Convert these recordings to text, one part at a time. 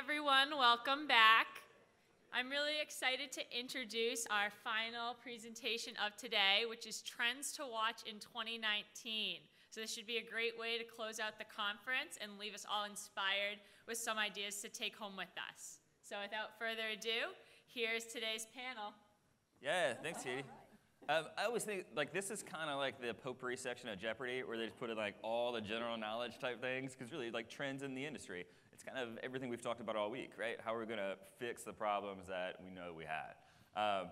everyone, welcome back. I'm really excited to introduce our final presentation of today, which is Trends to Watch in 2019. So this should be a great way to close out the conference and leave us all inspired with some ideas to take home with us. So without further ado, here's today's panel. Yeah, thanks, Katie. I always think like this is kind of like the potpourri section of Jeopardy, where they just put in like all the general knowledge type things, because really like trends in the industry. It's kind of everything we've talked about all week, right? How we're going to fix the problems that we know we had. I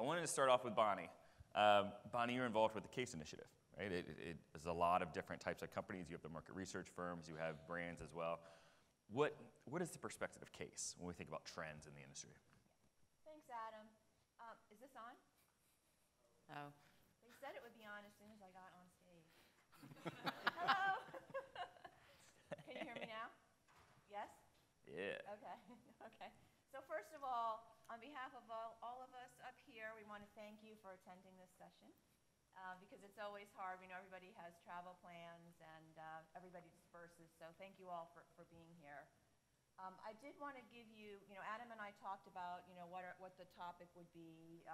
wanted to start off with Bonnie. Bonnie, you're involved with the CASE initiative, right? It is a lot of different types of companies. You have the market research firms. You have brands as well. What is the perspective of CASE when we think about trends in the industry? Thanks, Adam. Is this on? Oh. They said it would be on as soon as I got on stage. Hello? Can you hear me now? Yes? Yeah. Okay. Okay. So first of all, on behalf of all of us up here, we want to thank you for attending this session because it's always hard. We know everybody has travel plans and everybody disperses, so thank you all for being here. I did want to give you, Adam and I talked about, what the topic would be,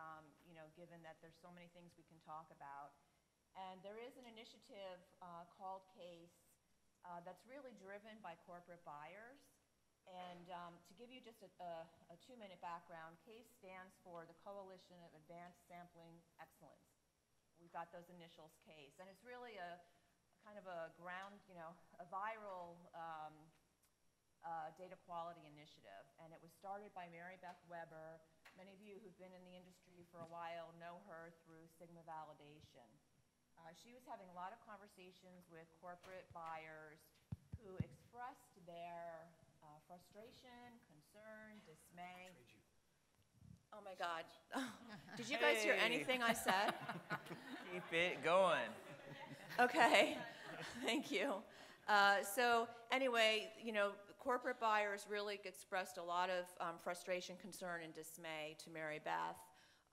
given that there's so many things we can talk about. And there is an initiative called CASE that's really driven by corporate buyers. And to give you just a 2-minute background, CASE stands for the Coalition of Advanced Sampling Excellence. We've got those initials, CASE. And it's really a kind of a a viral data quality initiative, and it was started by Mary Beth Weber. Many of you who've been in the industry for a while know her through Sigma Validation. She was having a lot of conversations with corporate buyers who expressed their frustration, concern, dismay. Oh my God. Did you guys hear anything I said? Keep it going. Okay, thank you. So anyway, corporate buyers really expressed a lot of frustration, concern, and dismay to Mary Beth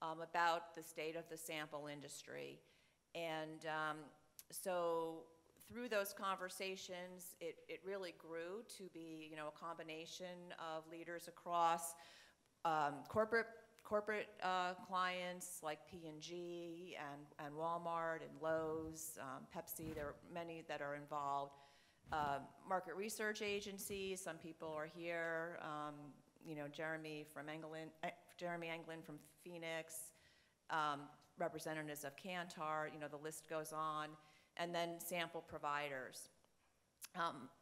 about the state of the sample industry. And so through those conversations, it really grew to be, a combination of leaders across corporate clients like P&G and Walmart and Lowe's, Pepsi. There are many that are involved. Market research agencies, some people are here, Jeremy Anglin from Phoenix, representatives of Kantar, the list goes on, and then sample providers.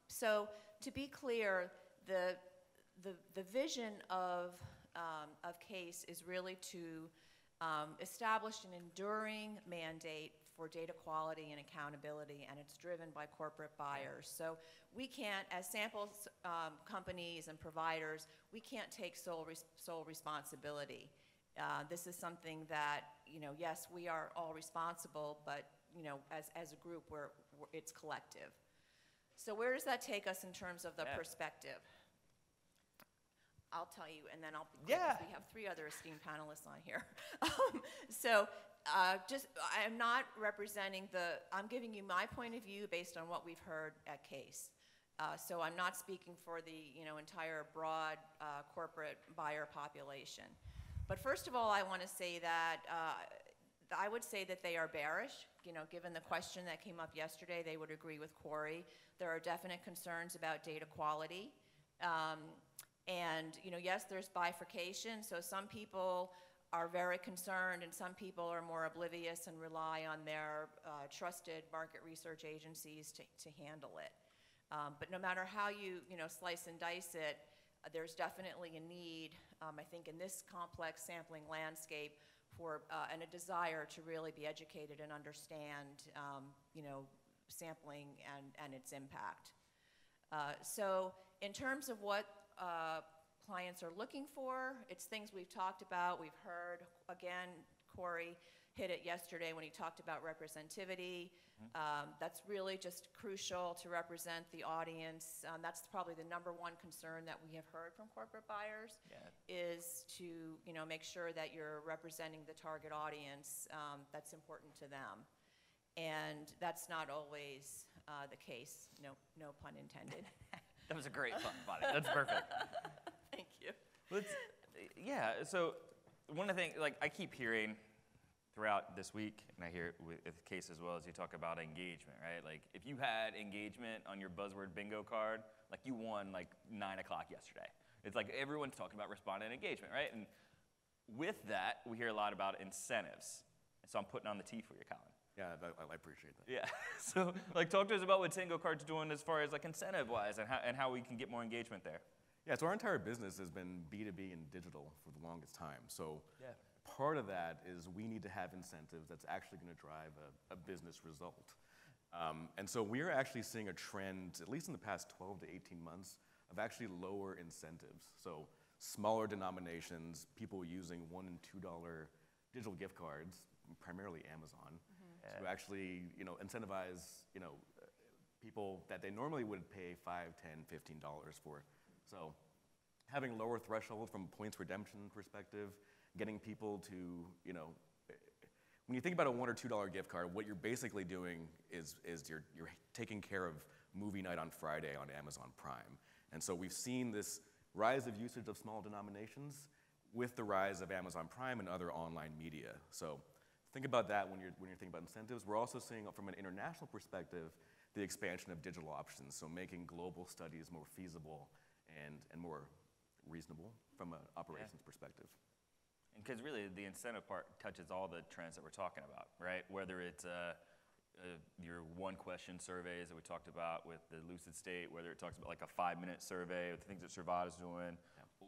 So to be clear, the vision of CASE is really to establish an enduring mandate for data quality and accountability, and it's driven by corporate buyers. So we can't, as samples companies and providers, we can't take sole responsibility. This is something that, yes, we are all responsible, but as a group, it's collective. So where does that take us in terms of the perspective? I'll tell you, and then I'll be quick, because we have 3 other esteemed panelists on here. I'm not representing I'm giving you my point of view based on what we've heard at CASE. So I'm not speaking for the entire broad corporate buyer population. But first of all, I want to say that I would say that they are bearish. Given the question that came up yesterday, they would agree with Corey. There are definite concerns about data quality. And yes, there's bifurcation. So some people are very concerned, and some people are more oblivious and rely on their trusted market research agencies to handle it. But no matter how you slice and dice it, there's definitely a need, I think, in this complex sampling landscape for and a desire to really be educated and understand, sampling and its impact. So in terms of what clients are looking for, it's things we've talked about, we've heard. Again, Corey hit it yesterday when he talked about representativity. That's really just crucial to represent the audience. That's probably the #1 concern that we have heard from corporate buyers, is to make sure that you're representing the target audience that's important to them. And that's not always the case, no pun intended. That was a great pun, Bonnie. That's perfect. Yeah, so one of the things, like I keep hearing throughout this week, and I hear it with the case as well, as you talk about engagement, right? Like if you had engagement on your buzzword bingo card, like you won like 9 o'clock yesterday. It's like everyone's talking about respondent engagement, right? And with that, we hear a lot about incentives. And so I'm putting on the T for you, Collin. Yeah, I appreciate that. Yeah, so like talk to us about what Tango Card's doing as far as like incentive-wise and how we can get more engagement there. Yeah, so our entire business has been B2B and digital for the longest time. So part of that is we need to have incentives that's actually going to drive a business result. And so we're actually seeing a trend, at least in the past 12 to 18 months, of actually lower incentives. So smaller denominations, people using $1 and $2 digital gift cards, primarily Amazon, to actually, incentivize, people that they normally would pay $5, $10, $15 for. So having lower threshold from a points redemption perspective, getting people to, when you think about a $1 or $2 gift card, what you're basically doing is you're taking care of movie night on Friday on Amazon Prime. And so we've seen this rise of usage of small denominations with the rise of Amazon Prime and other online media. So think about that when you're thinking about incentives. We're also seeing, from an international perspective, the expansion of digital options, so making global studies more feasible and more reasonable from an operations perspective. And because really the incentive part touches all the trends that we're talking about, right? Whether it's your one-question surveys that we talked about with the Lucid State, whether it talks about like a 5-minute survey of the things that Servada's doing,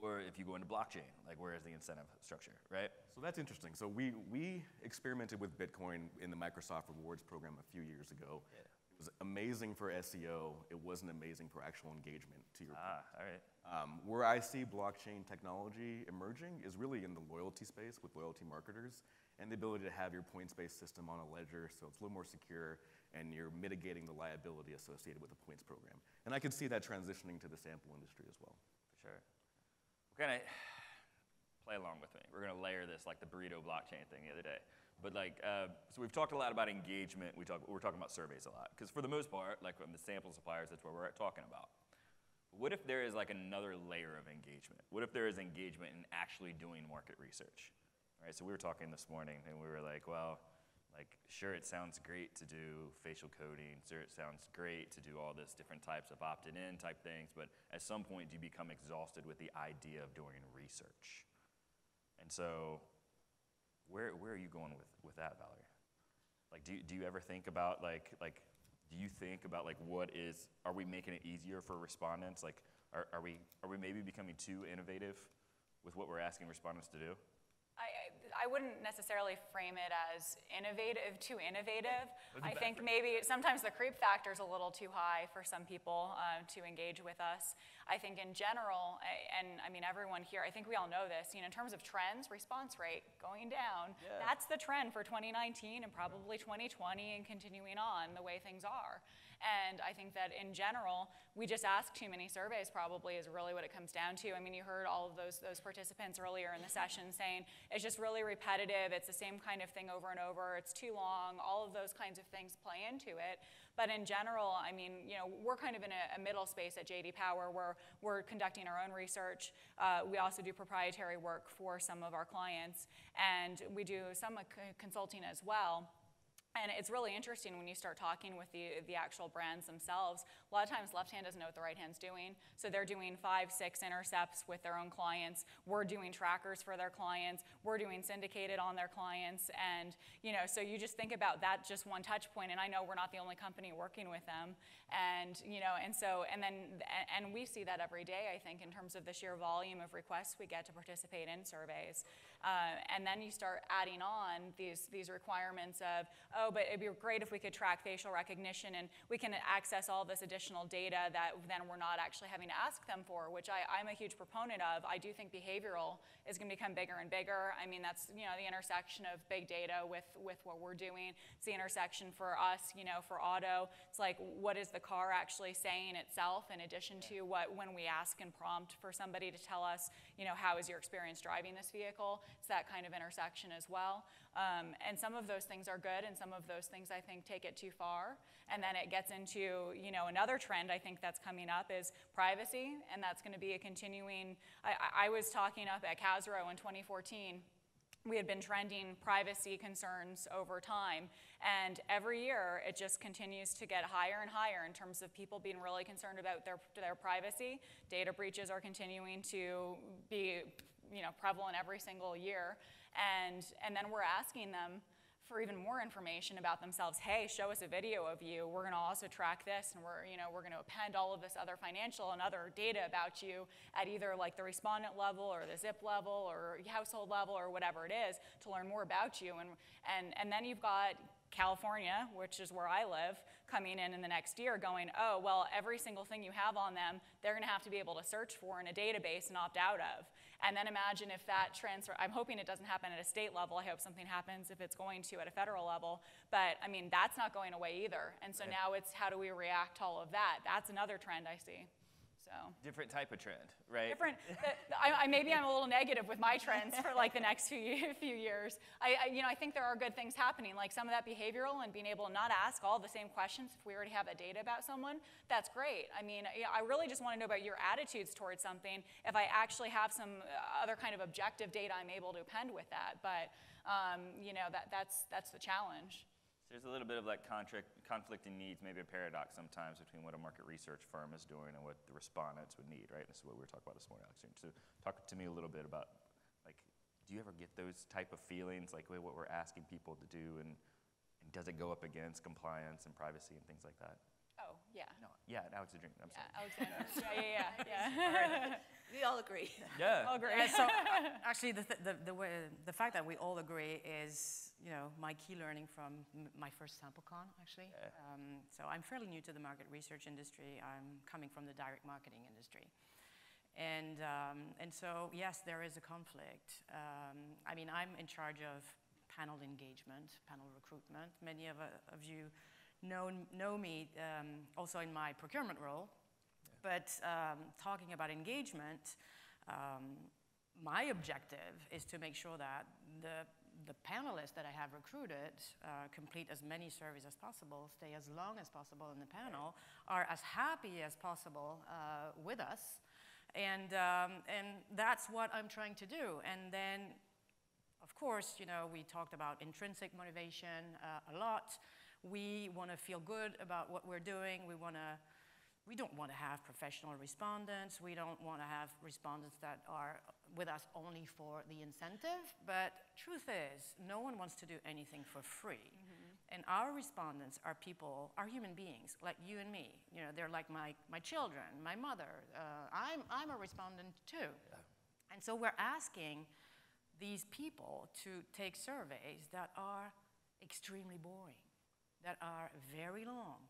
or if you go into blockchain, like where is the incentive structure, right? So that's interesting. So we experimented with Bitcoin in the Microsoft Rewards program a few years ago. Yeah. It was amazing for SEO. It wasn't amazing for actual engagement, to your point. All right. Where I see blockchain technology emerging is really in the loyalty space with loyalty marketers and the ability to have your points-based system on a ledger so it's a little more secure and you're mitigating the liability associated with the points program. And I could see that transitioning to the sample industry as well. For sure. We're gonna play along with me. We're gonna layer this like the burrito blockchain thing the other day. But like, so we've talked a lot about engagement. We're talking about surveys a lot. Because for the most part, like from the sample suppliers, that's what we're talking about. But what if there is like another layer of engagement? What if there is engagement in actually doing market research? Right, so we were talking this morning and we were like, well, like sure it sounds great to do facial coding, sure it sounds great to do all this different types of opted-in type things, but at some point do you become exhausted with the idea of doing research? And so where are you going with that, Valerie? Like, do you ever think about do you think about like are we making it easier for respondents? Like, are we maybe becoming too innovative with what we're asking respondents to do? I wouldn't necessarily frame it as too innovative. I think maybe sometimes the creep factor is a little too high for some people to engage with us. I think in general, and I mean everyone here, I think we all know this, in terms of trends, response rate going down, that's the trend for 2019 and probably 2020 and continuing on the way things are. And I think that in general, we just ask too many surveys probably is really what it comes down to. I mean, you heard all of those participants earlier in the session saying it's just really repetitive, it's the same kind of thing over and over, it's too long, all of those kinds of things play into it. But in general, I mean, we're kind of in a middle space at JD Power where we're conducting our own research. We also do proprietary work for some of our clients, and we do some consulting as well. And it's really interesting when you start talking with the actual brands themselves. A lot of times left hand doesn't know what the right hand's doing. So they're doing 5, 6 intercepts with their own clients. We're doing trackers for their clients. We're doing syndicated on their clients. And so you just think about that just one touch point. And I know we're not the only company working with them. And and we see that every day, I think, in terms of the sheer volume of requests we get to participate in surveys. And then you start adding on these requirements of, oh, but it'd be great if we could track facial recognition and we can access all this additional data that then we're not actually having to ask them for, which I'm a huge proponent of. I do think behavioral is going to become bigger and bigger. I mean, that's the intersection of big data with what we're doing. It's the intersection for us, for auto. It's like, what is the car actually saying itself in addition to when we ask and prompt for somebody to tell us, how is your experience driving this vehicle? It's that kind of intersection as well. And some of those things are good and some of those things, I think, take it too far. And then it gets into, you know, another trend I think that's coming up is privacy, and that's going to be a continuing. I was talking up at Casro in 2014. We had been trending privacy concerns over time, and every year it just continues to get higher and higher in terms of people being really concerned about their privacy. Data breaches are continuing to be, you know, prevalent every single year, and then we're asking them for even more information about themselves. Hey, show us a video of you. We're going to also track this, and we're going to append all of this other financial and other data about you at either like the respondent level or the zip level or household level or whatever it is to learn more about you. And then you've got California, which is where I live, coming in the next year going, oh, well, every single thing you have on them, they're going to have to be able to search for in a database and opt out of. And then imagine if that transfer, I'm hoping it doesn't happen at a state level. I hope something happens if it's going to at a federal level. But, I mean, that's not going away either. And so now it's how do we react to all of that? That's another trend I see. So. Different type of trend, right? Different. Maybe I'm a little negative with my trends for like the next few years. I think there are good things happening, like some of that behavioral and being able to not ask all the same questions if we already have that data about someone. That's great. I mean, I really just want to know about your attitudes towards something. If I actually have some other kind of objective data, I'm able to append with that. But that's the challenge. There's a little bit of like conflicting needs, maybe a paradox sometimes between what a market research firm is doing and what the respondents would need, right? This is what we were talking about this morning, Alexandrine. So talk to me a little bit about, like, do you ever get those type of feelings, like wait, what we're asking people to do, and does it go up against compliance and privacy and things like that? Oh, yeah. No, yeah, Alexandrine, I'm sorry. Alexandrine. Yeah. We all agree. Yeah. All agree. So actually, the fact that we all agree is, you know, my key learning from my first SampleCon, actually. Yeah. So I'm fairly new to the market research industry. I'm coming from the direct marketing industry. And so, yes, there is a conflict. I mean, I'm in charge of panel engagement, panel recruitment. Many of you know me also in my procurement role. But talking about engagement, my objective is to make sure that the panelists that I have recruited complete as many surveys as possible, stay as long as possible in the panel, are as happy as possible with us. And that's what I'm trying to do. And then, of course, you know, we talked about intrinsic motivation a lot. We want to feel good about what we're doing. We don't want to have professional respondents. We don't want to have respondents that are with us only for the incentive. But truth is, no one wants to do anything for free. Mm-hmm. And our respondents are people, are human beings, like you and me. You know, they're like my children, my mother. I'm a respondent too. Yeah. And so we're asking these people to take surveys that are extremely boring, that are very long.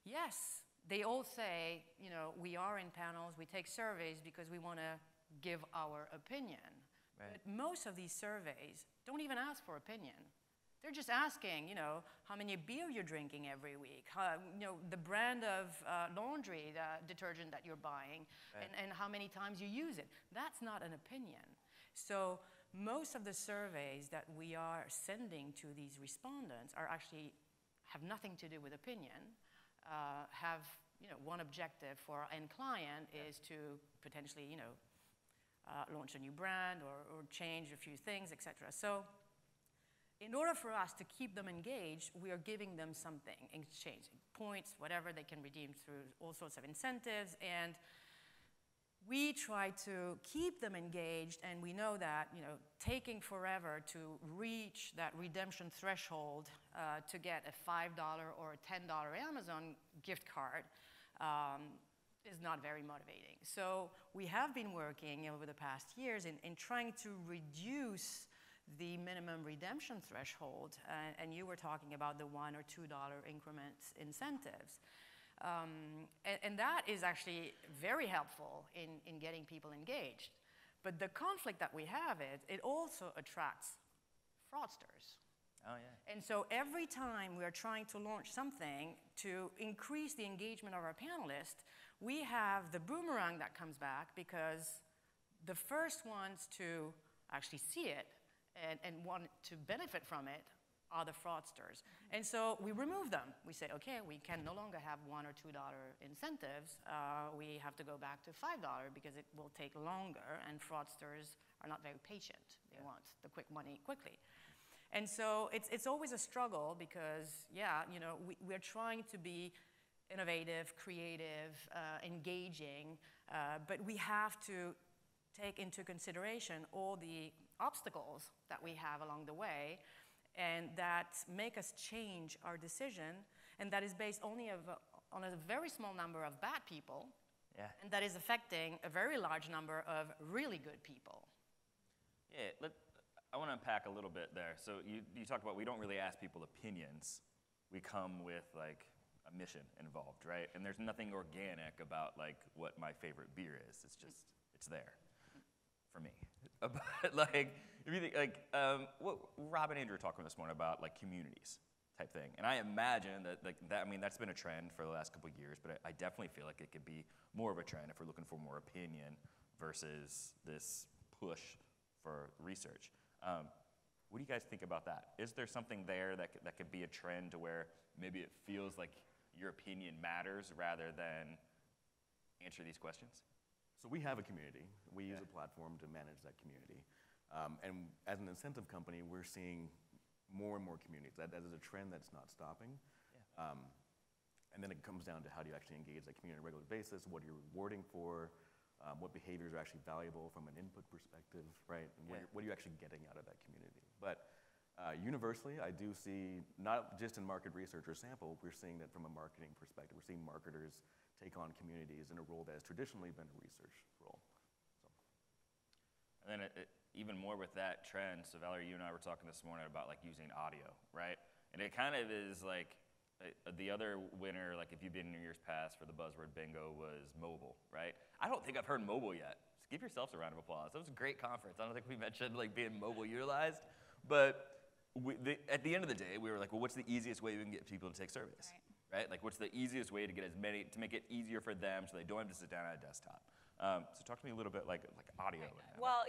Yes. They all say, you know, we are in panels, we take surveys because we want to give our opinion. Right. But most of these surveys don't even ask for opinion. They're just asking, you know, how many beer you're drinking every week, you know, the brand of laundry detergent that you're buying, right. and how many times you use it. That's not an opinion. So most of the surveys that we are sending to these respondents are actually have nothing to do with opinion. Have, you know, one objective for our end client is to potentially, you know, launch a new brand or change a few things, etc. So in order for us to keep them engaged, we are giving them something in exchange, points, whatever they can redeem through all sorts of incentives, and we try to keep them engaged, and we know that, you know, taking forever to reach that redemption threshold to get a $5 or a $10 Amazon gift card is not very motivating. So we have been working over the past years in trying to reduce the minimum redemption threshold, and you were talking about the $1 or $2 increment incentives. And that is actually very helpful in getting people engaged. But the conflict that we have it also attracts fraudsters. Oh, yeah. And so every time we're trying to launch something to increase the engagement of our panelists, we have the boomerang that comes back because the first ones to actually see it and want to benefit from it are the fraudsters. And so we remove them. We say, okay, we can no longer have $1 or $2 incentives. We have to go back to $5 because it will take longer, and fraudsters are not very patient. They want the quick money quickly. And so it's always a struggle because, we're trying to be innovative, creative, engaging, but we have to take into consideration all the obstacles that we have along the way, and that make us change our decision, and that is based only on a very small number of bad people, and that is affecting a very large number of really good people. Yeah, I want to unpack a little bit there. So you talked about we don't really ask people opinions. We come with like a mission involved, right? And there's nothing organic about like what my favorite beer is. It's just, it's there for me. But like, if you think like, what Rob and Andrew were talking this morning about like communities type thing. And I imagine that like that, I mean, that's been a trend for the last couple of years, but I definitely feel like it could be more of a trend if we're looking for more opinion versus this push for research. What do you guys think about that? Is there something there that could be a trend to where maybe it feels like your opinion matters rather than answer these questions? So we have a community. We use a platform to manage that community. And as an incentive company, we're seeing more and more communities. That is a trend that's not stopping. Yeah. And then it comes down to how do you actually engage that community on a regular basis, what are you rewarding for, what behaviors are actually valuable from an input perspective, right? And what are you actually getting out of that community? But universally, I do see, not just in market research or sample, we're seeing that from a marketing perspective. We're seeing marketers take on communities in a role that has traditionally been a research role. So. And then even more with that trend, so Valerie, you and I were talking this morning about like using audio, right? And it kind of is like, the other winner, like if you've been in years past for the buzzword bingo, was mobile, right? I don't think I've heard mobile yet. Just give yourselves a round of applause. That was a great conference. I don't think we mentioned like being mobile utilized, but at the end of the day, we were like, well, what's the easiest way we can get people to take surveys, right? Like what's the easiest way to get as many, to make it easier for them so they don't have to sit down at a desktop? So talk to me a little bit like audio. Well,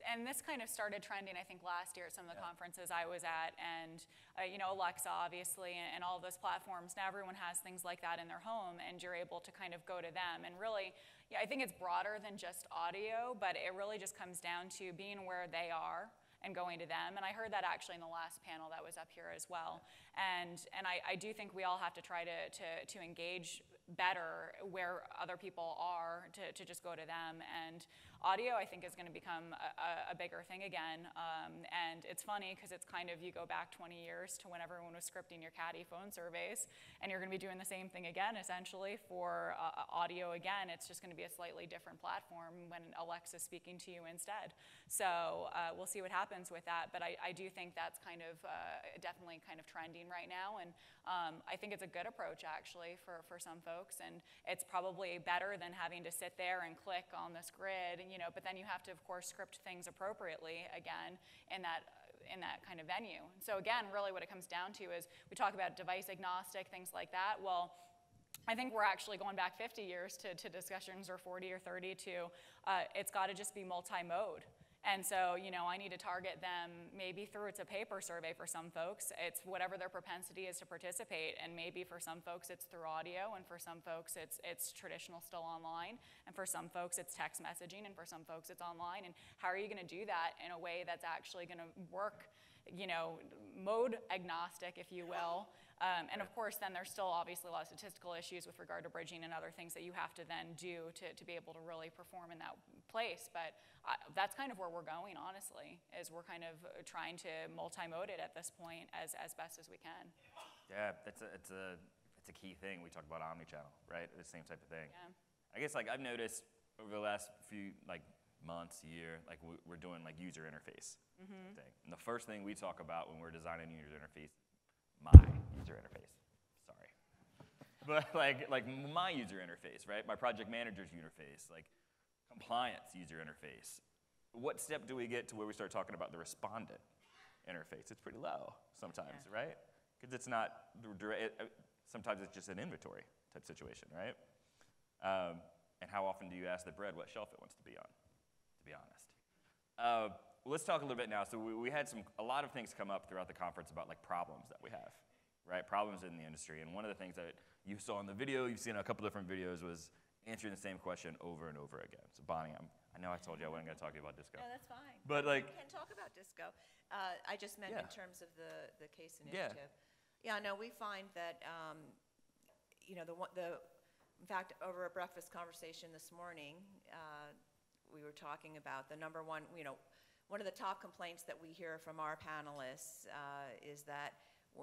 and this kind of started trending, I think, last year at some of the conferences I was at, and Alexa, obviously, and all of those platforms. Now everyone has things like that in their home, and you're able to kind of go to them. And really, I think it's broader than just audio, but it really just comes down to being where they are and going to them. And I heard that actually in the last panel that was up here as well. And I do think we all have to try to engage better where other people are, to just go to them. And audio, I think, is going to become a bigger thing again. And it's funny because it's kind of, you go back 20 years to when everyone was scripting your caddy phone surveys, and you're going to be doing the same thing again, essentially, for audio again. It's just going to be a slightly different platform when Alexa's speaking to you instead. So we'll see what happens with that. But I do think that's kind of definitely kind of trending right now. And I think it's a good approach, actually, for some folks. And it's probably better than having to sit there and click on this grid, but then you have to, of course, script things appropriately, again, in that kind of venue. So again, really what it comes down to is we talk about device agnostic, things like that. Well, I think we're actually going back 50 years to discussions, or 40 or 30, to it's got to just be multi-mode. And so, I need to target them maybe through, it's a paper survey for some folks. It's whatever their propensity is to participate. And maybe for some folks it's through audio, and for some folks it's traditional, still online. And for some folks it's text messaging, and for some folks it's online. And how are you going to do that in a way that's actually going to work, mode agnostic, if you will? And of course, then there's still obviously a lot of statistical issues with regard to bridging and other things that you have to then do to be able to really perform in that place. But that's kind of where we're going, honestly, is we're kind of trying to multi-mode it at this point as best as we can. Yeah, it's a key thing. We talk about omnichannel, right? The same type of thing. Yeah. I guess like I've noticed over the last few months, year, we're doing like user interface thing. And the first thing we talk about when we're designing user interface, my user interface. Sorry. But like my user interface, right? My project manager's interface, like compliance user interface. What step do we get to where we start talking about the respondent interface? It's pretty low sometimes, right? Because it's not, sometimes it's just an inventory type situation, right? And how often do you ask the bread what shelf it wants to be on, to be honest? Well, let's talk a little bit now. So we had a lot of things come up throughout the conference about like problems that we have, right? Problems in the industry. And one of the things that you saw in the video, you've seen in a couple different videos, was answering the same question over and over again. So Bonnie, I know I told you I wasn't going to talk to you about DISQO. No, that's fine. But like, We can talk about DISQO. I just meant Yeah. in terms of the case Yeah. initiative. Yeah, no, we find that, you know, in fact, over a breakfast conversation this morning, we were talking about the number one, you know, one of the top complaints that we hear from our panelists is that,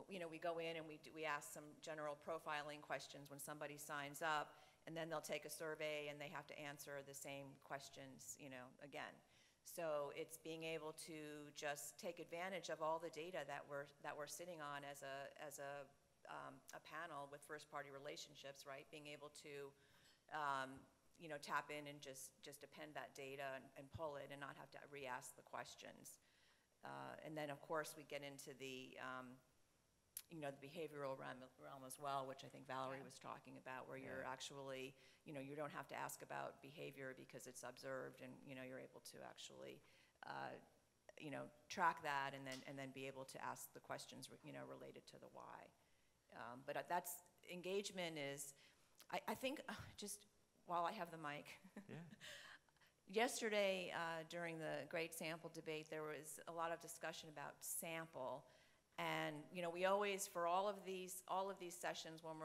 you know, we go in and we ask some general profiling questions when somebody signs up, and then they'll take a survey and they have to answer the same questions, you know, again. So it's being able to just take advantage of all the data that we're sitting on as a panel with first-party relationships, right? Being able to you know, tap in and just append that data and pull it and not have to re-ask the questions. And then, of course, we get into the, you know, the behavioral realm as well, which I think Valerie was talking about, where you're actually, you know, you don't have to ask about behavior because it's observed, and, you know, you're able to actually, you know, track that and then be able to ask the questions, you know, related to the why. But that's, engagement is, I think, just while I have the mic. Yeah. Yesterday, during the great sample debate, there was a lot of discussion about sample. And, you know, we always, for all of these sessions, when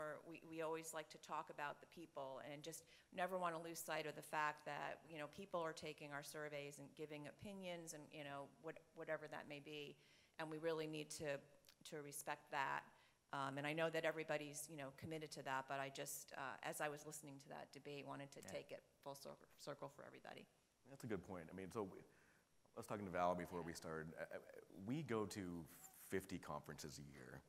we always like to talk about the people and just never want to lose sight of the fact that, you know, people are taking our surveys and giving opinions and, you know, whatever that may be. And we really need to respect that. And I know that everybody's, you know, committed to that, but I just, as I was listening to that debate, wanted to take it full circle for everybody. That's a good point. I mean, so I was talking to Val before we started. We go to 50 conferences a year,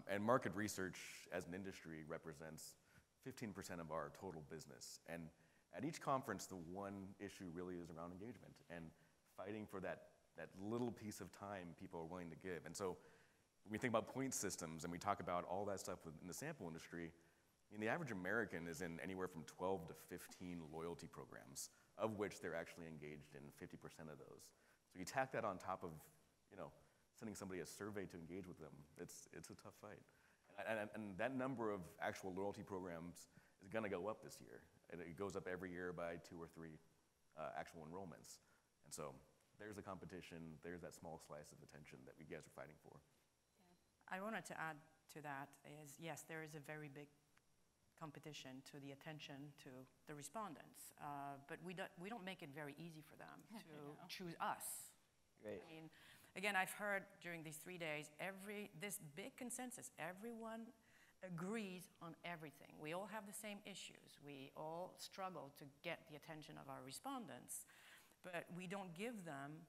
and market research as an industry represents 15% of our total business. And at each conference, the one issue really is around engagement and fighting for that little piece of time people are willing to give. And so when we think about point systems and we talk about all that stuff in the sample industry, I mean, the average American is in anywhere from 12 to 15 loyalty programs, of which they're actually engaged in 50% of those. So you tack that on top of, you know, sending somebody a survey to engage with them, it's a tough fight. And that number of actual loyalty programs is gonna go up this year. It goes up every year by 2 or 3 actual enrollments. And so there's a competition, there's that small slice of attention that we guys are fighting for. I wanted to add to that is, yes, there is a very big competition to the attention to the respondents, but we don't make it very easy for them to choose us. Right. I mean, again, I've heard during these 3 days, this big consensus, everyone agrees on everything. We all have the same issues. We all struggle to get the attention of our respondents, but we don't give them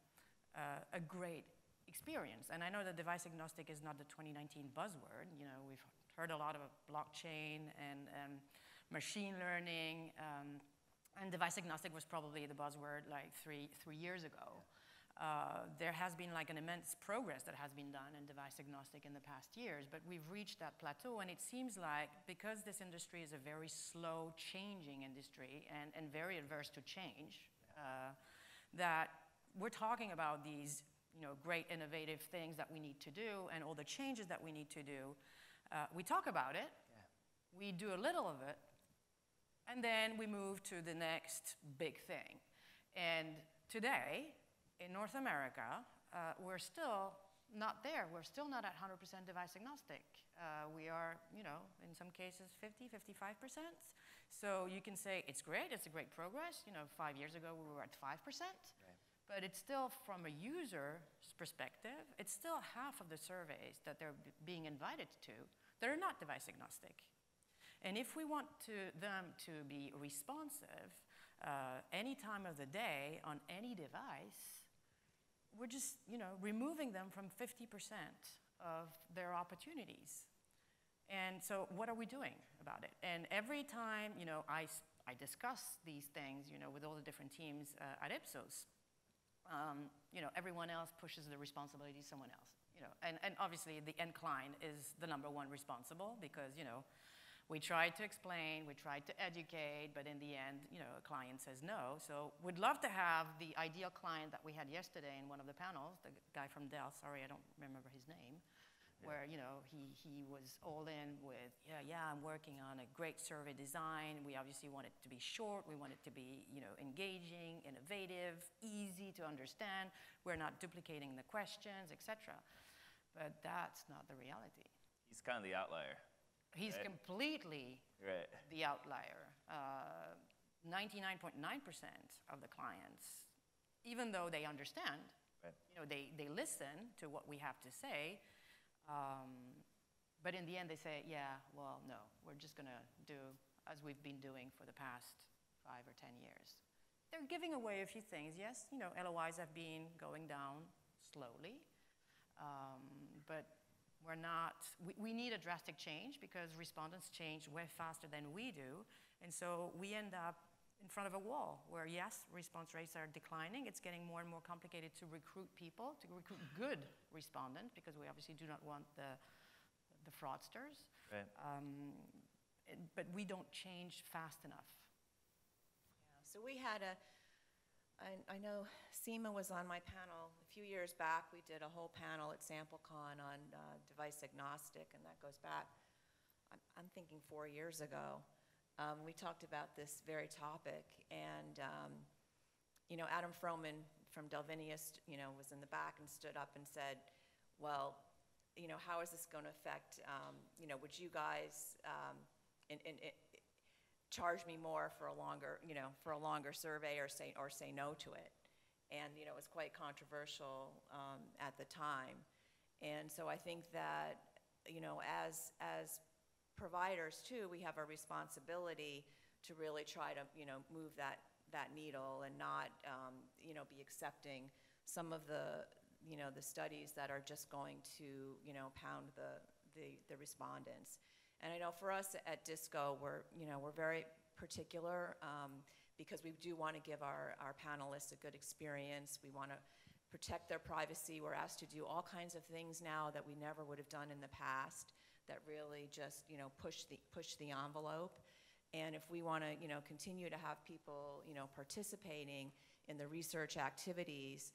a great experience. And I know that device agnostic is not the 2019 buzzword. You know, we've heard a lot about blockchain and machine learning, and device agnostic was probably the buzzword like three years ago. There has been like an immense progress that has been done in device agnostic in the past years, but we've reached that plateau, and it seems like because this industry is a very slow changing industry and very adverse to change, that we're talking about these, you know, great innovative things that we need to do and all the changes that we need to do. We talk about it, we do a little of it, and then we move to the next big thing. And today, in North America, we're still not there. We're still not at 100% device agnostic. We are, you know, in some cases 50, 55%. So you can say it's great, it's a great progress. You know, 5 years ago we were at 5%. But it's still, from a user's perspective, it's still half of the surveys that they're being invited to that are not device agnostic. And if we want them to be responsive any time of the day on any device, we're just, you know, removing them from 50% of their opportunities. And so what are we doing about it? And every time, you know, I discuss these things, you know, with all the different teams at Ipsos, you know, everyone else pushes the responsibility to someone else, you know, and obviously the end client is the #1 responsible because, you know, We tried to explain, we tried to educate, but in the end, you know, a client says no. So we'd love to have the ideal client that we had yesterday in one of the panels, the guy from Dell, sorry, I don't remember his name, where, you know, he was all in with, yeah, I'm working on a great survey design. We obviously want it to be short. We want it to be, you know, engaging, innovative, easy to understand. We're not duplicating the questions, etc. But that's not the reality. He's kind of the outlier. He's right? completely the outlier. 99.9% of the clients, even though they understand, you know, they listen to what we have to say, but in the end they say, yeah, well, no, we're just going to do as we've been doing for the past 5 or 10 years. They're giving away a few things. Yes, you know, LOIs have been going down slowly, but we're not, we need a drastic change because respondents change way faster than we do. And so we end up in front of a wall where, yes, response rates are declining. It's getting more and more complicated to recruit people, to recruit good respondents, because we obviously do not want the fraudsters. Right. But we don't change fast enough. Yeah, so we had I know Seema was on my panel a few years back. We did a whole panel at SampleCon on device agnostic, and that goes back, I'm thinking 4 years ago. We talked about this very topic, and you know, Adam Froman from Delvinius, you know, was in the back and stood up and said, well, you know, how is this going to affect, you know, would you guys charge me more for a longer, you know, for a longer survey, or say no to it? And, you know, it was quite controversial at the time. And so I think that, you know, as providers too, we have a responsibility to really try to, you know, move that needle and not, you know, be accepting some of the, you know, the studies that are just going to, you know, pound the respondents. And I know for us at DISQO, we're very particular because we do want to give our panelists a good experience. We want to protect their privacy. We're asked to do all kinds of things now that we never would have done in the past that really just, you know, push the envelope. And if we want to, you know, continue to have people, you know, participating in the research activities,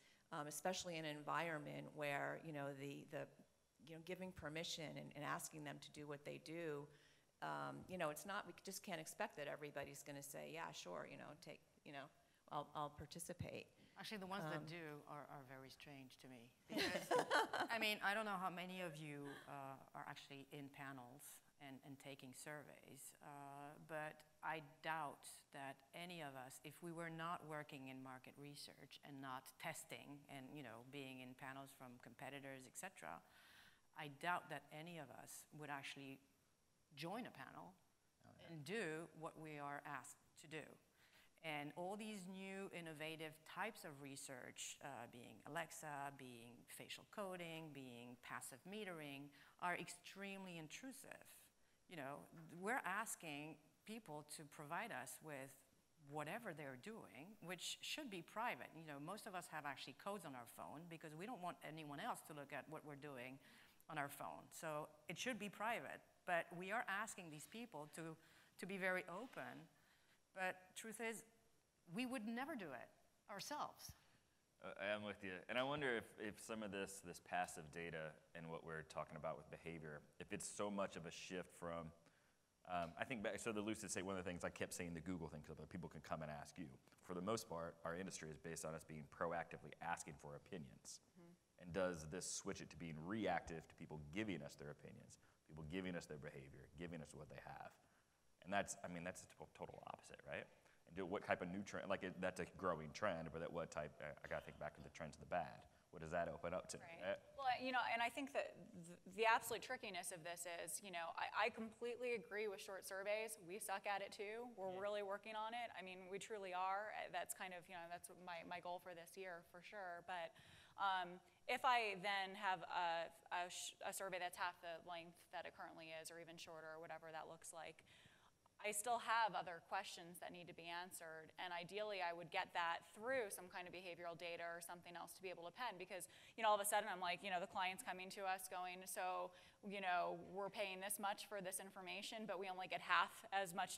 especially in an environment where, you know, you know, giving permission and asking them to do what they do, you know, it's not, we just can't expect that everybody's going to say, yeah, sure, you know, I'll participate. Actually, the ones that do are very strange to me. Because, I mean, I don't know how many of you are actually in panels and taking surveys, but I doubt that any of us, if we were not working in market research and not testing and, you know, being in panels from competitors, etc., I doubt that any of us would actually join a panel and do what we are asked to do. And all these new innovative types of research, being Alexa, being facial coding, being passive metering, are extremely intrusive. You know, we're asking people to provide us with whatever they're doing, which should be private. You know, most of us have actually codes on our phone because we don't want anyone else to look at what we're doing on our phone. So it should be private, but we are asking these people to be very open. But truth is, we would never do it ourselves. I am with you. And I wonder if some of this passive data and what we're talking about with behavior, if it's so much of a shift from, I think back, so the Lucid say, one of the things I kept saying the Google thing, so that people can come and ask you. For the most part, our industry is based on us being proactively asking for opinions. And does this switch it to being reactive to people giving us their opinions, people giving us their behavior, giving us what they have? And that's, I mean, that's a total opposite, right? And do what type of new trend, like that's a growing trend, but at what type, I gotta think back to the trends of the bad. What does that open up to? Right. Well, you know, and I think that the absolute trickiness of this is, you know, I completely agree with short surveys. We suck at it too. We're really working on it. I mean, we truly are. That's kind of, you know, that's my goal for this year for sure. But if I then have a survey that's half the length that it currently is, or even shorter, or whatever that looks like, I still have other questions that need to be answered, and ideally I would get that through some kind of behavioral data or something else to be able to pen, because all of a sudden I'm like, the client's coming to us going, so we're paying this much for this information, but we only get half as much,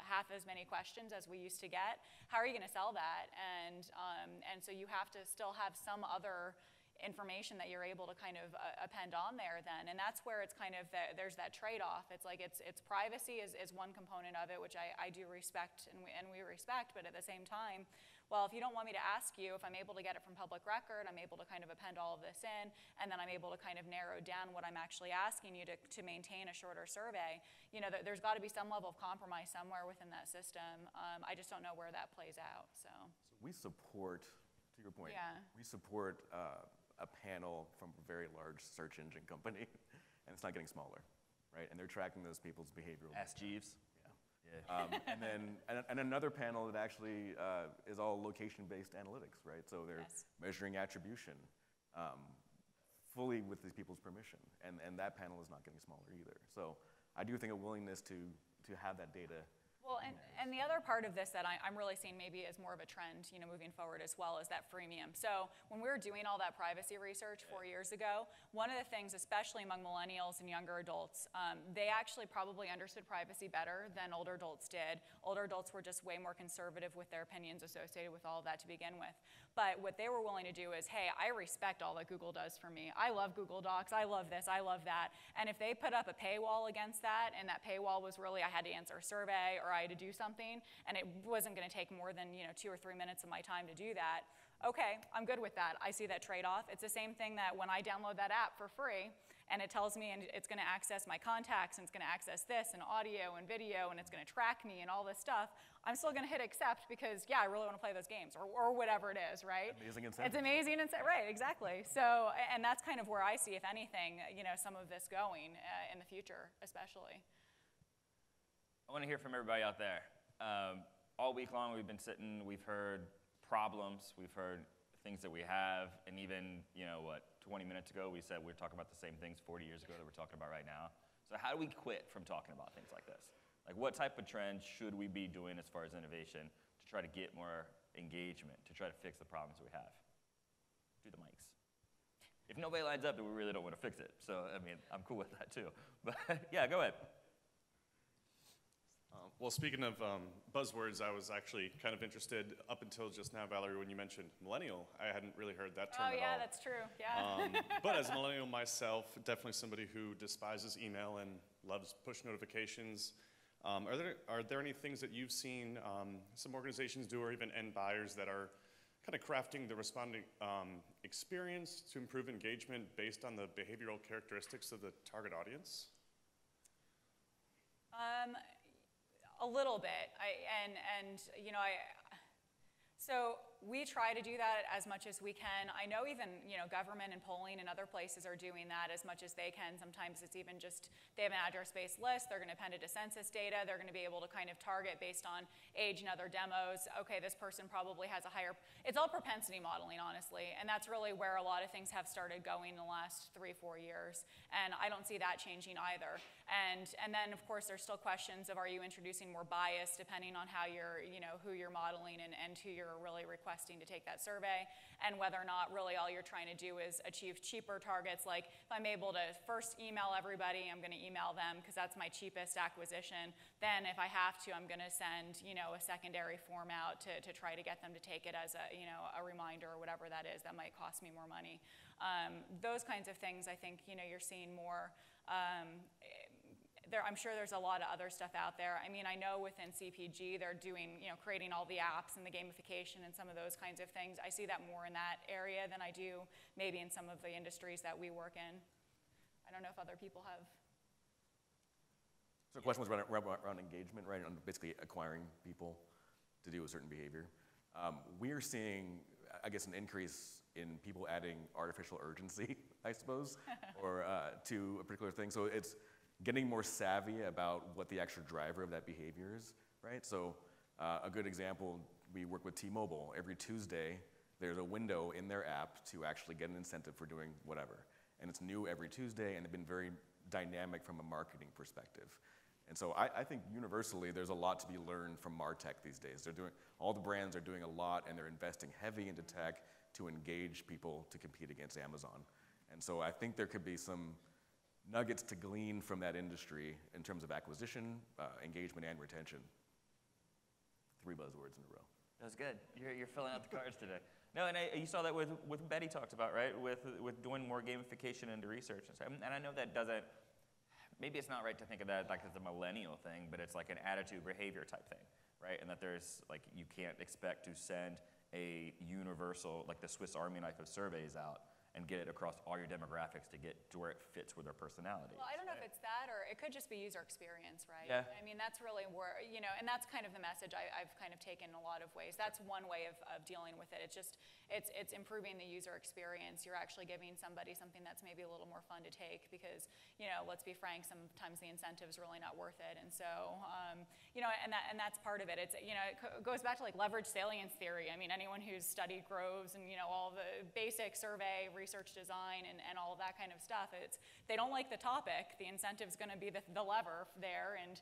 half as many questions as we used to get. How are you going to sell that? And so you have to still have some other information that you're able to kind of append on there then. And that's where it's kind of, there's that trade-off. It's like it's privacy is one component of it, which I do respect and we respect, but at the same time, well, if you don't want me to ask you, if I'm able to get it from public record, I'm able to kind of append all of this in, and then I'm able to kind of narrow down what I'm actually asking you to maintain a shorter survey. There's got to be some level of compromise somewhere within that system. I just don't know where that plays out, so we support, to your point, yeah. we support a panel from a very large search engine company, and it's not getting smaller, right? And they're tracking those people's behavioral. Ask Jeeves. Yeah. And another panel that actually is all location-based analytics, right? So they're measuring attribution fully with these people's permission, and that panel is not getting smaller either. So I do think a willingness to have that data. Well, and the other part of this that I'm really seeing maybe as more of a trend, moving forward as well, is that freemium. So when we were doing all that privacy research 4 years ago, one of the things, especially among millennials and younger adults, they actually probably understood privacy better than older adults did. Older adults were just way more conservative with their opinions associated with all of that to begin with. But what they were willing to do is, hey, I respect all that Google does for me. I love Google Docs. I love this. I love that. And if they put up a paywall against that, and that paywall was really I had to answer a survey or I had to do something, and it wasn't going to take more than 2 or 3 minutes of my time to do that, okay, I'm good with that. I see that trade-off. It's the same thing that when I download that app for free, and it tells me and it's going to access my contacts, and it's going to access this, and audio, and video, and it's going to track me, and all this stuff, I'm still going to hit accept because, yeah, I really want to play those games, or whatever it is, right? Amazing incentive. It's amazing incentive, right, exactly. So, and that's kind of where I see, if anything, some of this going in the future, especially. I want to hear from everybody out there. All week long we've been sitting, we've heard problems, we've heard things that we have, and even, 20 minutes ago we said we're talking about the same things 40 years ago that we're talking about right now. So how do we quit from talking about things like this? Like, what type of trends should we be doing as far as innovation to try to get more engagement, to try to fix the problems we have? Do the mics. If nobody lines up, then we really don't want to fix it. So, I'm cool with that too. But yeah, go ahead. Well, speaking of buzzwords, I was actually kind of interested up until just now, Valerie, when you mentioned millennial. I hadn't really heard that term at all. Oh, yeah, that's true, yeah. But as a millennial myself, definitely somebody who despises email and loves push notifications. Are there any things that you've seen some organizations do, or even end buyers, that are kind of crafting the responding experience to improve engagement based on the behavioral characteristics of the target audience? A little bit, so we try to do that as much as we can. I know even, government and polling and other places are doing that as much as they can. Sometimes it's even just, they have an address-based list, they're going to append it to census data, they're going to be able to kind of target based on age and other demos. Okay, this person probably has a higher, it's all propensity modeling, honestly, and that's really where a lot of things have started going in the last 3-4 years, and I don't see that changing either. And then, of course, there's still questions of, are you introducing more bias depending on how you're, who you're modeling and who you're really requesting to take that survey, and whether or not really all you're trying to do is achieve cheaper targets. Like, if I'm able to first email everybody, I'm going to email them because that's my cheapest acquisition. Then if I have to, I'm going to send, a secondary form out to try to get them to take it as a, a reminder or whatever that is. That might cost me more money. Those kinds of things, I think, you're seeing more. I'm sure there's a lot of other stuff out there. I know within CPG they're doing, creating all the apps and the gamification and some of those kinds of things. I see that more in that area than I do maybe in some of the industries that we work in. I don't know if other people have. So the question was around engagement, right? On basically acquiring people to do a certain behavior. We're seeing, I guess, an increase in people adding artificial urgency, I suppose, or to a particular thing. So it's getting more savvy about what the actual driver of that behavior is, right? So a good example, we work with T-Mobile. Every Tuesday, there's a window in their app to actually get an incentive for doing whatever. And it's new every Tuesday, and they've been very dynamic from a marketing perspective. And so I think universally there's a lot to be learned from MarTech these days. All the brands are doing a lot, and they're investing heavy into tech to engage people to compete against Amazon. And so I think there could be some nuggets to glean from that industry in terms of acquisition, engagement, and retention. 3 buzzwords in a row. That was good. You're filling out the cards today. No, and you saw that with Betty talked about, right? With doing more gamification into research and stuff. And I know that doesn't, maybe it's not right to think of that like as a millennial thing, but it's like an attitude behavior type thing, right? And that there's like, you can't expect to send a universal, like the Swiss Army knife of surveys out and get it across all your demographics to get to where it fits with their personality. Well, I don't know if it's that, or it could just be user experience, right? Yeah. I mean, that's really where, and that's kind of the message I've kind of taken in a lot of ways. That's one way of dealing with it. It's just, it's improving the user experience. You're actually giving somebody something that's maybe a little more fun to take because, let's be frank, sometimes the incentive's really not worth it. And so, and that's part of it. It's, it goes back to like leverage salience theory. I mean, anyone who's studied Groves and, all the basic survey, research design and all of that kind of stuff, they don't like the topic, the incentive's going to be the lever there, and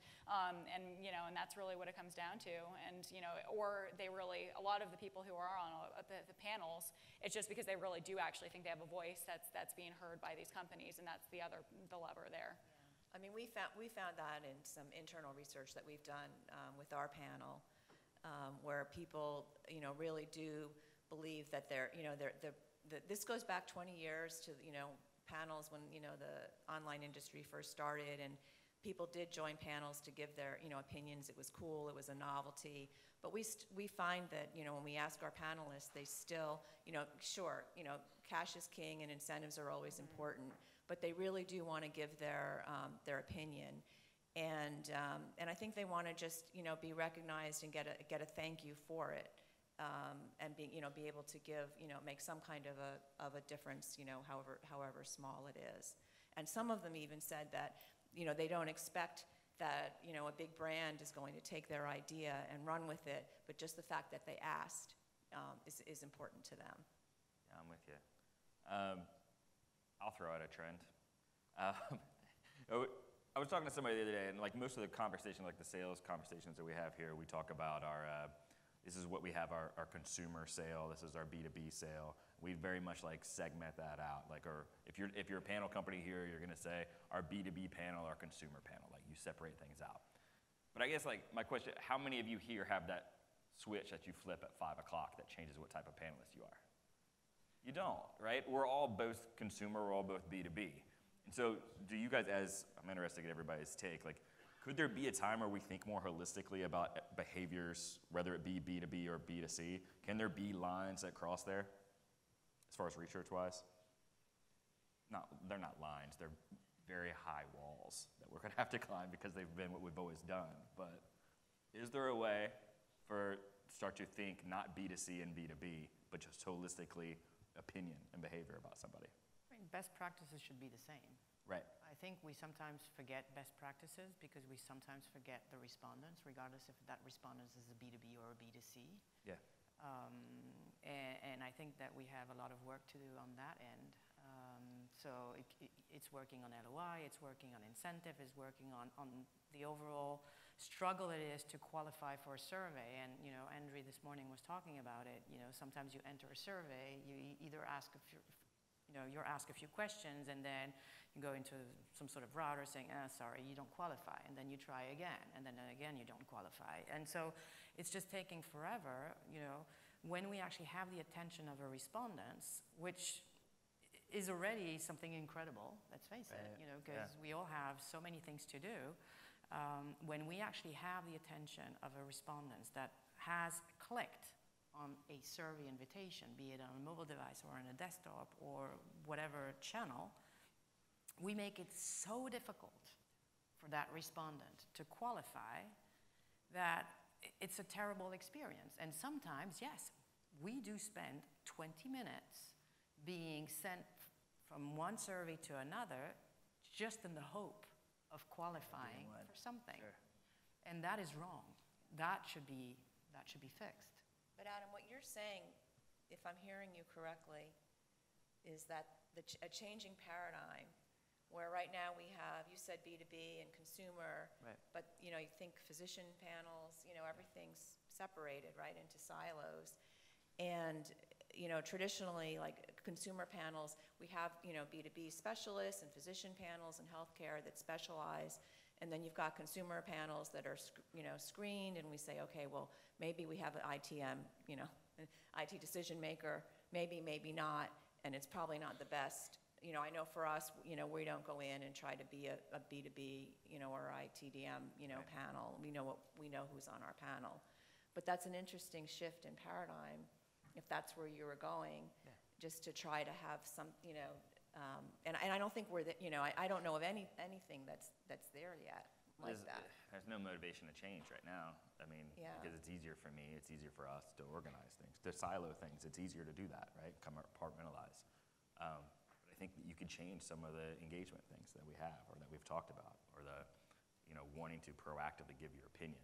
that's really what it comes down to. And or they really, a lot of the people who are on the panels, it's just because they really do actually think they have a voice that's being heard by these companies, and that's the lever there. Yeah. I mean, we found that in some internal research that we've done with our panel, where people really do believe that this goes back 20 years to, panels when, the online industry first started, and people did join panels to give their, opinions. It was cool, it was a novelty. But we find that, when we ask our panelists, they still, sure, cash is king and incentives are always important, but they really do want to give their opinion. And I think they want to just, be recognized and get a thank you for it. And be able to give, make some kind of a difference, however small it is. And some of them even said that, they don't expect that, a big brand is going to take their idea and run with it, but just the fact that they asked is important to them. Yeah, I'm with you. I'll throw out a trend. I was talking to somebody the other day, and like most of the conversation, like the sales conversations that we have here, we talk about this is what we have, our consumer sale, this is our B2B sale. We very much like segment that out. Like, or if you're a panel company here, you're gonna say our B2B panel, our consumer panel, like you separate things out. But I guess like my question, how many of you here have that switch that you flip at 5 o'clock that changes what type of panelist you are? You don't, right? We're all both consumer, we're all both B2B. And so do you guys, I'm interested in everybody's take, like, could there be a time where we think more holistically about behaviors, whether it be B2B or B2C? Can there be lines that cross there, as far as research-wise? They're not lines. They're very high walls that we're going to have to climb because they've been what we've always done. But is there a way start to think not B2C and B2B, but just holistically opinion and behavior about somebody? I mean, best practices should be the same. Right. I think we sometimes forget best practices because we sometimes forget the respondents, regardless if that respondent is a B2B or a B2C. Yeah. And I think that we have a lot of work to do on that end. So it's working on LOI, it's working on incentive, it's working on the overall struggle it is to qualify for a survey. And, Andre this morning was talking about it. Sometimes you enter a survey, you either ask you're asked a few questions, and then you go into some sort of router saying, sorry, you don't qualify. And then you try again, and then again you don't qualify. And so it's just taking forever, when we actually have the attention of our respondents, which is already something incredible, let's face it, because we all have so many things to do. When we actually have the attention of a respondent that has clicked on a survey invitation, be it on a mobile device or on a desktop or whatever channel, we make it so difficult for that respondent to qualify that it's a terrible experience. And sometimes, yes, we do spend 20 minutes being sent from one survey to another just in the hope of qualifying for something. Sure. And that is wrong. That should be fixed. But Adam, what you're saying, if I'm hearing you correctly, is that a changing paradigm where right now we have, you said B2B and consumer, Right. but you think physician panels, everything's separated, right, into silos. And traditionally, like consumer panels, we have B2B specialists and physician panels in healthcare that specialize, and then you've got consumer panels that are screened, and we say, okay, well, maybe we have an ITM, an IT decision maker, maybe not, and it's probably not the best. I know for us, we don't go in and try to be a B2B, or ITDM, Right. panel. We know who's on our panel. But that's an interesting shift in paradigm, if that's where you were going, Yeah. just to try to have some, and I don't think we're, I don't know of anything that's there yet like that. There's no motivation to change right now. I mean, Yeah. because it's easier for me, it's easier for us to organize things, to silo things. It's easier to do that, right? Compartmentalize. But I think that you could change some of the engagement things that we have, or that we've talked about, or the, wanting to proactively give your opinion.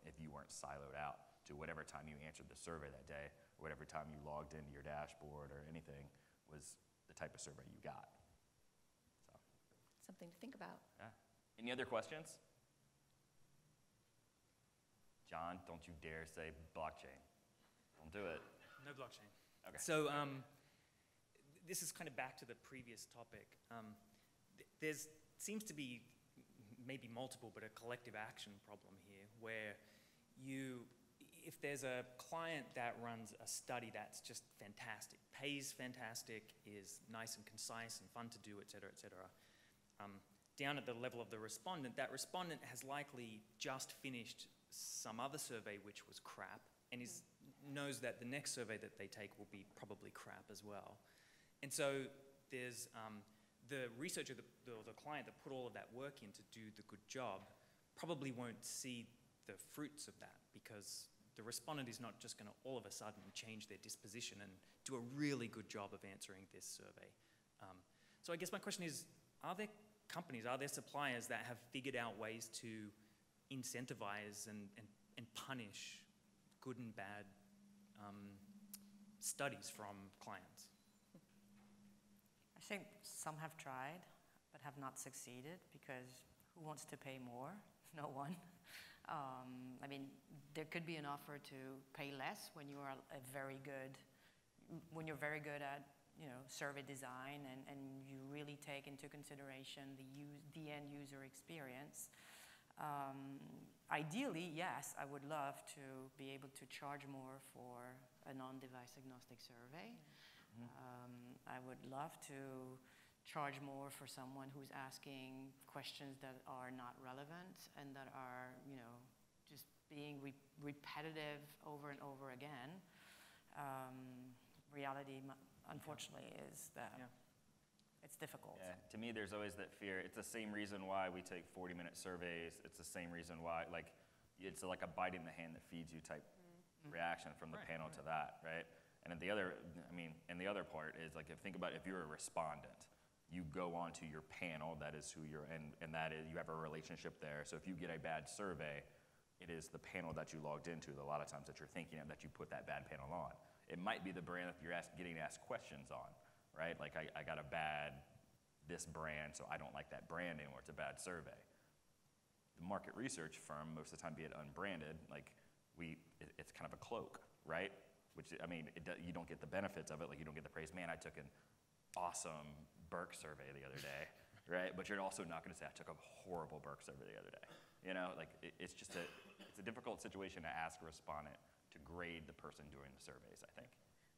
If you weren't siloed out to whatever time you answered the survey that day, or whatever time you logged into your dashboard or anything was the type of survey you got. So, Something to think about. yeah. Any other questions? John, don't you dare say blockchain. Don't do it. No blockchain. Okay. So this is kind of back to the previous topic. There's seems to be maybe multiple, but a collective action problem here, where if there's a client that runs a study that's just fantastic, pays fantastic, is nice and concise and fun to do, et cetera, down at the level of the respondent, that respondent has likely just finished some other survey which was crap, and knows that the next survey that they take will be probably crap as well. And so there's the researcher, the client that put all of that work in to do the good job probably won't see the fruits of that, because the respondent is not just going to all of a sudden change their disposition and do a really good job of answering this survey. So I guess my question is, are there companies, are there suppliers that have figured out ways to incentivize and punish good and bad studies from clients? I think some have tried, but have not succeeded, because who wants to pay more? No one. I mean, there could be an offer to pay less when you are very good at survey design, and you really take into consideration the end user experience. Ideally, yes, I would love to be able to charge more for a non-device agnostic survey. I would love to charge more for someone who's asking questions that are not relevant and that are, just being repetitive over and over again. Reality, unfortunately, is that it's difficult. Yeah, to me, there's always that fear. It's the same reason why we take 40-minute surveys. It's the same reason why, it's like a bite in the hand that feeds you type reaction from the panel to that, right? And then the other part is, think about if you're a respondent, you go onto your panel, that is who you're, and that is, you have a relationship there. So if you get a bad survey, it is the panel that you logged into, a lot of times that you're thinking of, that you put that bad panel on. It might be the brand that you're getting asked questions on, right? Like, I got a bad, this brand, so I don't like that brand anymore, it's a bad survey. The market research firm, most of the time, be it unbranded, it's kind of a cloak, right? Which, you don't get the benefits of it, you don't get the praise. Man, I took an awesome Burke survey the other day, right? But you're also not going to say, I took a horrible Burke survey the other day. It's just it's a difficult situation to ask a respondent to grade the person doing the surveys, I think.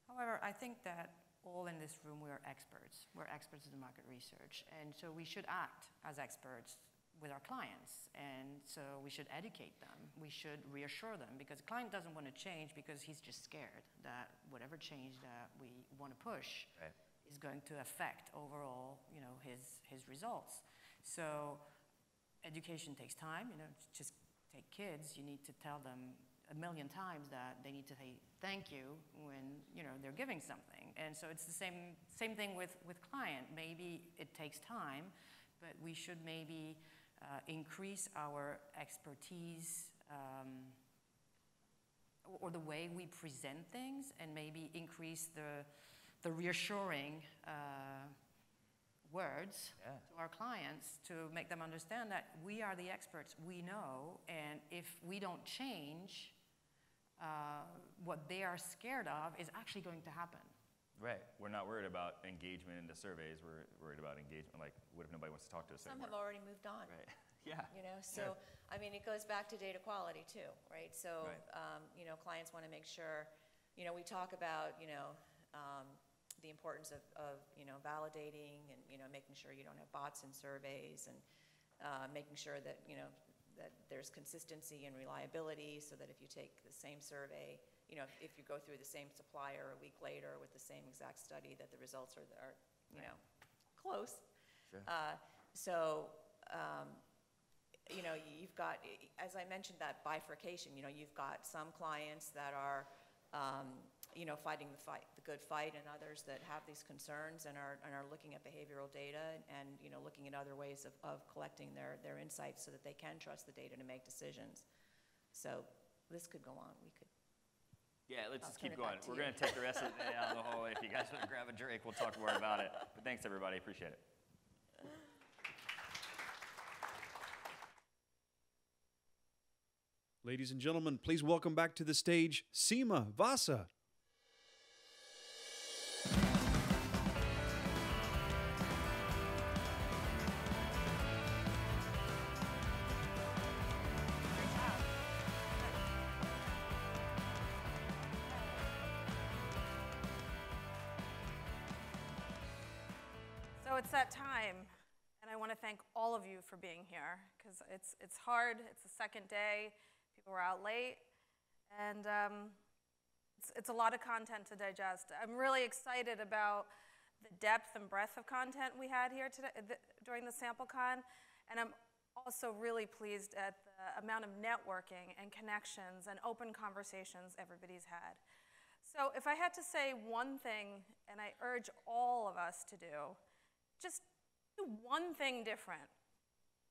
However, I think that all in this room, we are experts. We're experts in market research, and so we should act as experts with our clients, and so we should educate them. We should reassure them, because the client doesn't want to change because he's just scared that whatever change that we want to push is going to affect overall, his results. So education takes time. Just take kids. You need to tell them a million times that they need to say thank you when they're giving something. And so it's the same thing with client. Maybe it takes time, but we should maybe increase our expertise or the way we present things, and maybe increase the reassuring words to our clients to make them understand that we are the experts, we know, and if we don't change, what they are scared of is actually going to happen. Right. We're not worried about engagement in the surveys. We're worried about engagement. Like, what if nobody wants to talk to us Some anymore? have already moved on. Right. Yeah. You know, so, I mean, it goes back to data quality too, right? So, Right. you know, clients want to make sure, you know, we talk about, you know, the importance of, you know, validating and, you know, making sure you don't have bots in surveys and making sure that, you know, that there's consistency and reliability so that if you take the same survey, you know, if you go through the same supplier a week later with the same exact study, that the results are you know, close. Sure. You know, you've got, as I mentioned, that bifurcation. You know, you've got some clients that are, you know, fighting the good fight, and others that have these concerns and are looking at behavioral data and, you know, looking at other ways of collecting their insights so that they can trust the data to make decisions. So this could go on. We could. Yeah, let's I'll just turn keep it going. back to We're you. going to take the rest of the day out in the hallway. If you guys want to grab a drink, we'll talk more about it. But thanks, everybody. Appreciate it. Ladies and gentlemen, please welcome back to the stage Seema Vasa. So it's that time, and I want to thank all of you for being here, because it's hard. It's the second day. People were out late, and it's a lot of content to digest. I'm really excited about the depth and breadth of content we had here today during the SampleCon, and I'm also really pleased at the amount of networking and connections and open conversations everybody's had. So if I had to say one thing, and I urge all of us to do, just do one thing different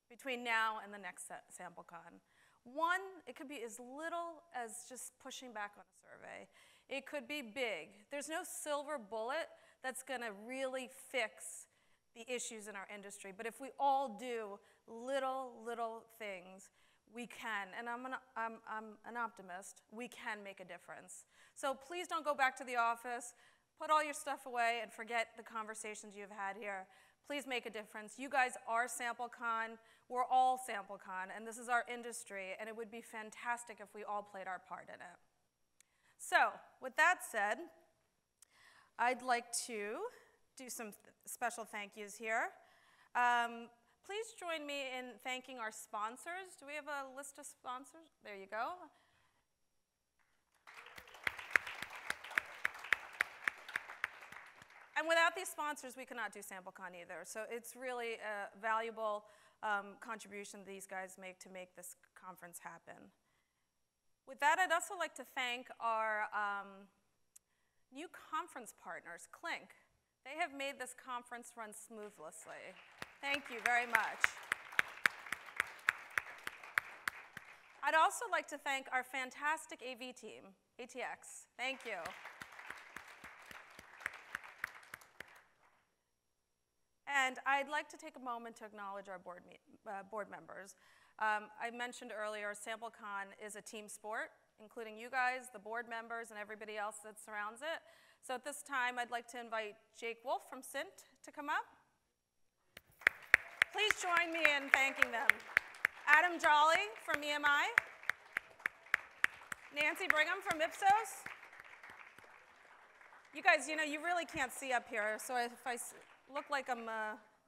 between now and the next SampleCon. One, it could be as little as just pushing back on a survey. It could be big. There's no silver bullet that's going to really fix the issues in our industry. But if we all do little things, we can. And I'm an optimist. We can make a difference. So please don't go back to the office. Put all your stuff away and forget the conversations you've had here. Please make a difference. You guys are SampleCon. We're all SampleCon, and this is our industry, and it would be fantastic if we all played our part in it. So, with that said, I'd like to do some special thank yous here. Please join me in thanking our sponsors. Do we have a list of sponsors? There you go. And without these sponsors, we could not do SampleCon either. So it's really a valuable contribution these guys make to make this conference happen. With that, I'd also like to thank our new conference partners, Clink. They have made this conference run smoothly. Thank you very much. I'd also like to thank our fantastic AV team, ATX. Thank you. And I'd like to take a moment to acknowledge our board members. I mentioned earlier, SampleCon is a team sport, including you guys, the board members, and everybody else that surrounds it. So at this time, I'd like to invite Jake Wolf from Cint to come up. Please join me in thanking them. Adam Jolley from EMI. Nancy Brigham from Ipsos. You guys, you know, you really can't see up here, so if I look like I'm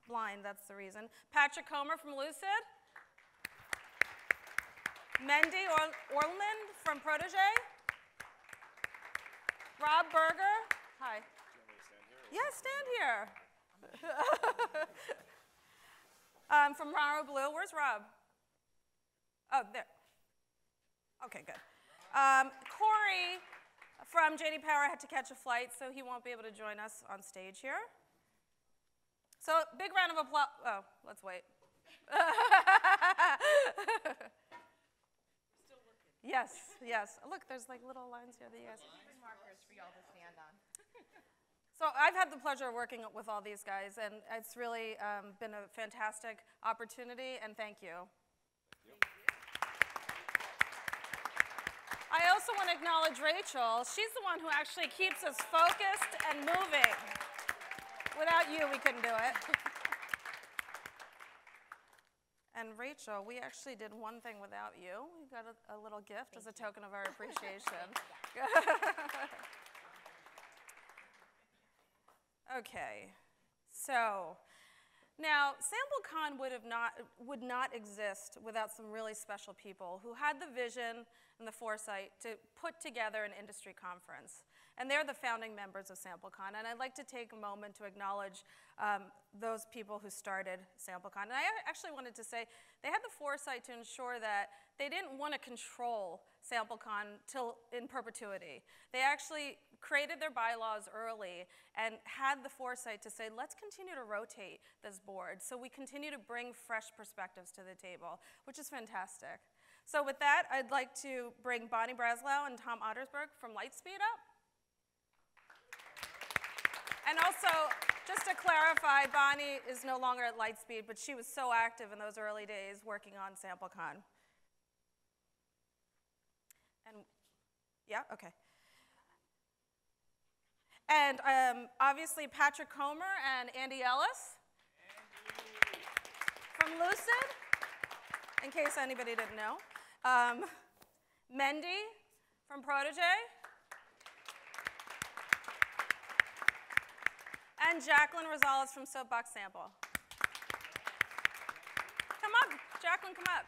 blind, that's the reason. Patrick Comer from Lucid. Mendy Orlman from Protege. Rob Berger. Hi. Do you want me to stand here? Yeah, stand here. From Raro Blue. Where's Rob? Oh, there. Okay, good. Corey from JD Power had to catch a flight, so he won't be able to join us on stage here. So, big round of applause. Oh, let's wait. Still working. Yes, yes. Look, there's like little lines here that you guys. Markers for y'all to stand on. So I've had the pleasure of working with all these guys, and it's really been a fantastic opportunity, and thank you. I also want to acknowledge Rachel. She's the one who actually keeps us focused and moving. Without you, we couldn't do it. And Rachel, we actually did one thing without you. We got a little gift as a token of our appreciation. Okay, so now SampleCon would not exist without some really special people who had the vision and the foresight to put together an industry conference. And they're the founding members of SampleCon. And I'd like to take a moment to acknowledge those people who started SampleCon. And I actually wanted to say they had the foresight to ensure that they didn't want to control SampleCon till in perpetuity. They actually created their bylaws early and had the foresight to say, let's continue to rotate this board so we continue to bring fresh perspectives to the table, which is fantastic. So with that, I'd like to bring Bonnie Breslauer and Tom Ottersberg from Lightspeed up. And also, just to clarify, Bonnie is no longer at Lightspeed, but she was so active in those early days working on SampleCon. And, yeah, okay. And obviously, Patrick Comer and Andy Ellis from Lucid, in case anybody didn't know. Mendy from Protege. And Jacqueline Rosales from Soapbox Sample. Come up, Jacqueline, come up.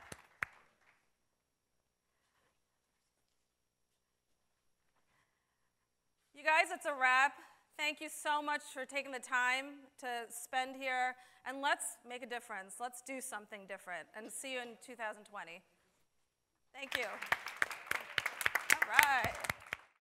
You guys, it's a wrap. Thank you so much for taking the time to spend here, and let's make a difference. Let's do something different, and see you in 2020. Thank you. All right.